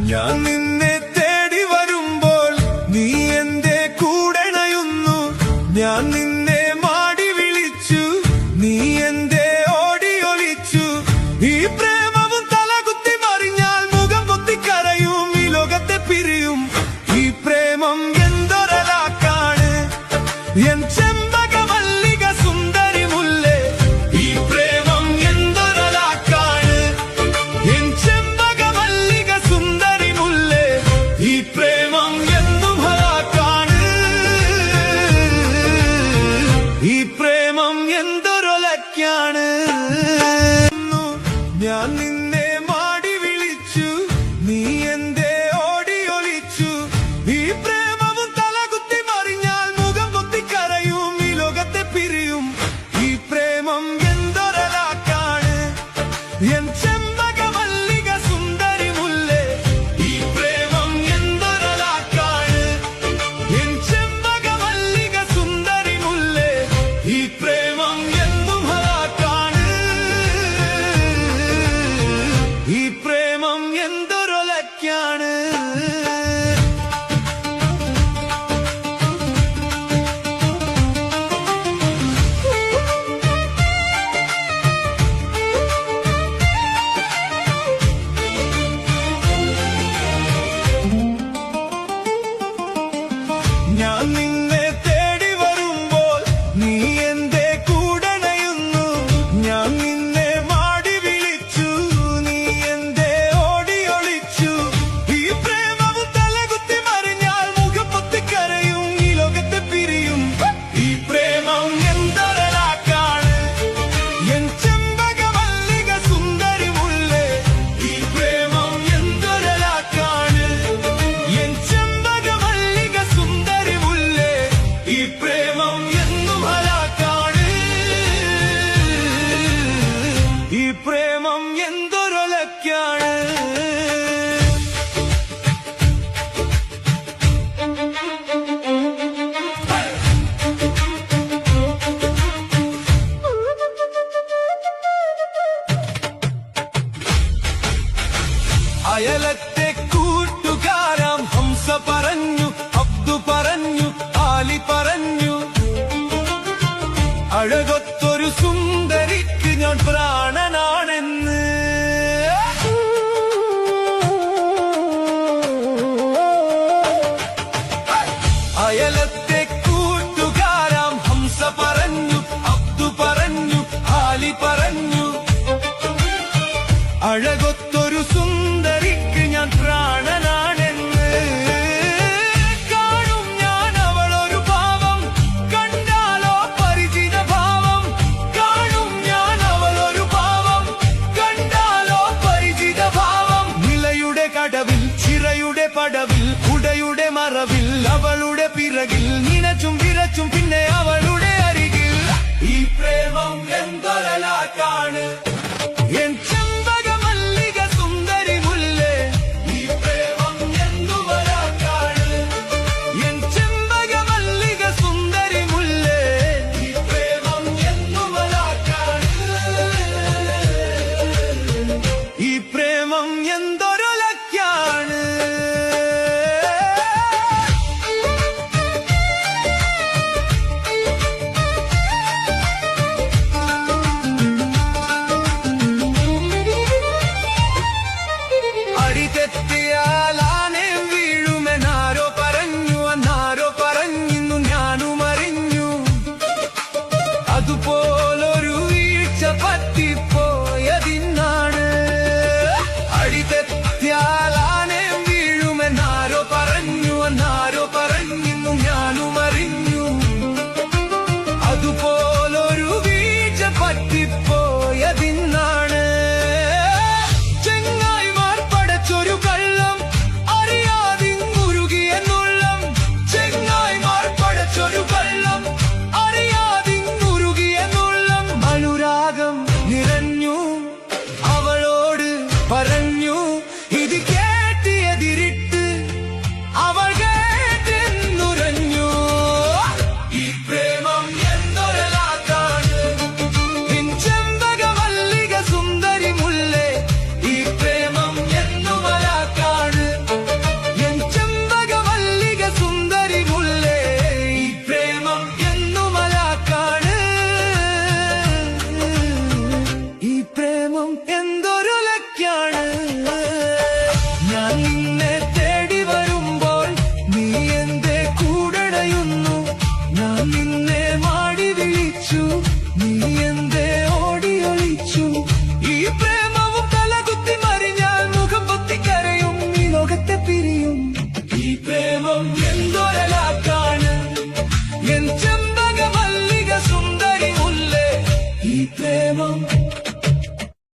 ഞാൻ നിന്നെ തേടി വരുമ്പോൾ നീ എന്റെ കൂടെണയുന്നു. ഞാൻ നിന്നെ മാടി വിളിച്ചു, നീ എന്റെ ഓടി ഒളിച്ചു. ഈ പ്രേമവും തലകുത്തി മറിഞ്ഞാൽ മുഖം പൊത്തിക്കരയും, ഈ ലോകത്തെ പിരിയും. ഈ പ്രേമം എന്തൊരലാക്കാണ് എൻ ചെമ്പകമല്ലിക സുന്ദരി മുല്ലേ. ഈ പ്രേമം എന്തൊരലാക്കാണ് എൻ ചെമ്പകമല്ലിക സുന്ദരി മുല്ലേ. ഈ പ്രേമം എന്നും ഹലാക്കാണ്. ഈ പ്രേമം എന്തൊരൊലക്കാണ്. ഞാൻ നിന്നെ മാടി വിളിച്ചു, നീ എന്റെ ഓടി ഒളിച്ചു. ഈ പ്രേമവും തലകുത്തി മറിഞ്ഞാൽ മുഖം പൊത്തിക്കരയും, ഈ ലോകത്തെ പിരിയും. ഈ പ്രേമം എന്തൊരലാക്കാണ് എൻ ചെമ്പകമല്ലിക സുന്ദരി മുല്ലേ. ഈ പ്രേമം എന്തൊരലാക്കാണ് എൻ ചെമ്പകമല്ലിക സുന്ദരി മുല്ലേ. ഈ പ്രേമം എന്നും ഹലാക്കാണ്. ഈ പ്രേമം എന്തൊരൊലക്കാണ്. ഞാൻ നിന്നെ തേടി വരുമ്പോൾ നീ എന്റെ കൂടെണയുന്നു. ഞാൻ നിന്നെ മാടി വിളിച്ചു, നീ എന്റെ ഓടി ഒളിച്ചു. ഈ പ്രേമവും തലകുത്തി മറിഞ്ഞാൽ മുഖം പൊത്തിക്കരയും, ഈ ലോകത്തെ പിരിയും. ഈ പ്രേമം എന്തൊരലാക്കാണ് എൻ ചെമ്പകമല്ലിക സുന്ദരി മുല്ലേ. ഈ പ്രേമം എന്തൊരലാക്കാണ് എൻ ചെമ്പകമല്ലിക സുന്ദരി മുല്ലേ. ഈ പ്രേമം എന്നും ഹലാക്കാണ്. ഈ പ്രേമം എന്തൊരൊലക്കാണ്. അയലത്തെ കൂട്ടുകാരാം ഹംസ പറഞ്ഞു, അബ്ദു പറഞ്ഞു, ആലി പറഞ്ഞു. അഴകൊത്തൊരു സുന്ദരിക്ക് ഞാൻ പ്രാണനാണെന്ന്. അയലത്തെ കൂട്ടുകാരാം ഹംസ പറഞ്ഞു, അബ്ദു പറഞ്ഞു, ആലി പറഞ്ഞു. അഴകൊത്തൊരു സുന്ദരിക്ക് ഞാൻ പ്രാണനാണെന്ന്. കാണും ഞാൻ അവളൊരു ഭാവം, കണ്ടാലോ പരിചിത ഭാവം. കാണും ഞാൻ അവളൊരു ഭാവം, കണ്ടാലോ പരിചിത ഭാവം. നിലയുടെ കടവിൽ, ചിറയുടെ പടവിൽ, കുടയുടെ മറവിൽ, അവളുടെ പിറകിൽ നിനച്ചും വിരച്ചും പിന്നെ അവളുടെ അരികിൽ. ഈ പ്രേമം എന്തൊരലാക്കാണ് എൻ ചെമ്പകമല്ലിക സുന്ദരി മുല്ലേ. ഈ പ്രേമം എന്തുവലാക്കാണ് എൻ ചെമ്പകമല്ലിക സുന്ദരി മുല്ലേ. ഈ പ്രേമം എന്തുവലാക്കാണ്. ഈ പ്രേമം എന്തൊരൊലക്കാണ്. അടിതെറ്റി